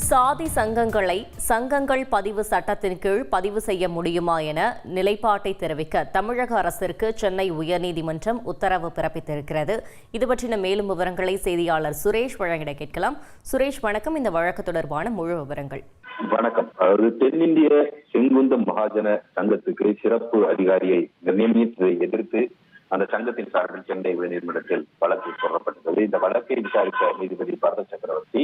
சாதி சங்கங்கள் பதிவு சட்டத்தின் கீழ் பதிவு செய்ய முடியுமா என நிலைப்பாட்டை தெரிவிக்க தமிழக அரசிற்கு சென்னை உயர்நீதிமன்றம் உத்தரவு பிறப்பித்திருக்கிறது. இது பற்றின மேலும் விவரங்களை செய்தியாளர் சுரேஷ் வழங்கிட கேட்கலாம். சுரேஷ், வணக்கம். இந்த வழக்கு தொடர்பான முழு விவரங்கள். வணக்கம். அதாவது தென்னிந்திய செங்குந்த மகாஜன சங்கத்துக்கு சிறப்பு அதிகாரியை நியமித்ததை எதிர்த்து அந்த சங்கத்தின் சார்பில் சென்னை உயர்நீதிமன்றத்தில் வழக்கு தொடரப்பட்டது. இந்த வழக்கை விசாரித்த நீதிபதி பரத சக்கரவர்த்தி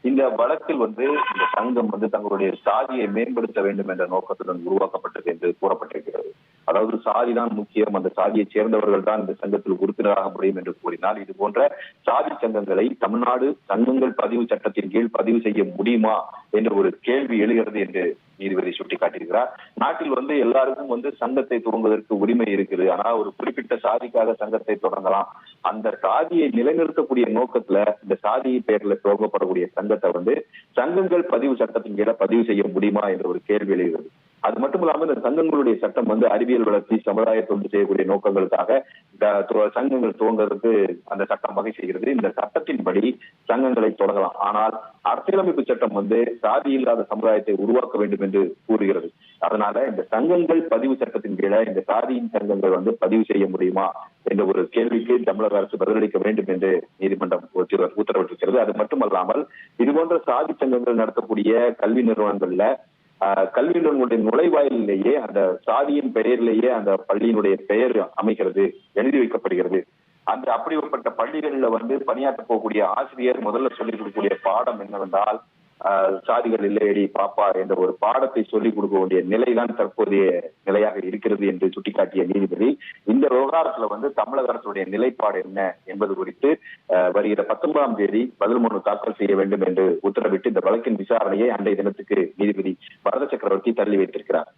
இந்த வழக்கில் இந்த சங்கம் தங்களுடைய சாதியை மேம்படுத்த வேண்டும் என்ற நோக்கத்துடன் உருவாக்கப்பட்டது என்று கூறப்பட்டிருக்கிறது. அதாவது சாதிதான் முக்கியம், அந்த சாதியை சேர்ந்தவர்கள் தான் இந்த சங்கத்தில் உறுப்பினராக முடியும் என்று கூறினால் இது போன்ற சாதி சங்கங்களை தமிழ்நாடு சங்கங்கள் பதிவு சட்டத்தின் கீழ் பதிவு செய்ய முடியுமா என்ற ஒரு கேள்வி எழுகிறது என்று நீதிபதி சுட்டிக்காட்டியிருக்கிறார். நாட்டில் எல்லாருக்கும் சங்கத்தை துவங்குவதற்கு உரிமை இருக்குது. ஆனா ஒரு குறிப்பிட்ட சாதிக்காக சங்கத்தை தொடங்கலாம். அந்த சாதியை நிலைநிறுத்தக்கூடிய நோக்கத்துல இந்த சாதி பெயர்ல துவங்கப்படக்கூடிய சங்கத்தை சங்கங்கள் பதிவு சட்டத்தின் கீழ பதிவு செய்ய முடியுமா என்ற ஒரு கேள்வி எழுகிறது. அது மட்டும் இல்லாமல் இந்த சங்கங்களுடைய சட்டம் அறிவியல் வளர்ச்சி, சமுதாய தொண்டு செய்யக்கூடிய நோக்கங்களுக்காக சங்கங்கள் துவங்குவதற்கு அந்த சட்டம் வகை செய்கிறது. இந்த சட்டத்தின்படி சங்கங்களை தொடங்கலாம். ஆனால் அரசியலமைப்பு சட்டம் சாதி இல்லாத சமுதாயத்தை உருவாக்க வேண்டும் என்று கூறுகிறது. அதனால இந்த சங்கங்கள் பதிவு சட்டத்தின் கீழ இந்த சாதியின் சங்கங்கள் பதிவு செய்ய முடியுமா என்ற ஒரு கேள்விக்கு தமிழக அரசு பதிலளிக்க வேண்டும் என்று நீதிமன்றம் உத்தரவிட்டிருக்கிறது. அது மட்டுமல்லாமல் இதுபோன்ற சாதி சங்கங்கள் நடத்தக்கூடிய கல்வி நிறுவனங்கள்ல கல்வி நிறுவனங்களுடைய நுழைவாயிலேயே அந்த சாதியின் பெயரிலேயே அந்த பள்ளியினுடைய பெயர் அமைகிறது, எழுதி வைக்கப்படுகிறது. அந்த அப்படிப்பட்ட பள்ளிகளில் பணியாற்ற போகக்கூடிய ஆசிரியர் முதல்ல சொல்லிக் கொடுக்கக்கூடிய பாடம் என்னவென்றால் சாதிகள் இல்லையடி பாப்பா என்ற ஒரு பாடத்தை சொல்லிக் கொடுக்க வேண்டிய நிலைதான் தற்போதைய நிலையாக இருக்கிறது என்று சுட்டிக்காட்டிய நீதிபதி இந்த விவகாரத்துல தமிழக அரசுடைய நிலைப்பாடு என்ன என்பது குறித்து வருகிற 19ஆம் தேதி பதில் மனு தாக்கல் செய்ய வேண்டும் என்று உத்தரவிட்டு இந்த வழக்கின் விசாரணையை அன்றைய தினத்துக்கு நீதிபதி பரத சக்கரவர்த்தி தள்ளி வைத்திருக்கிறார்.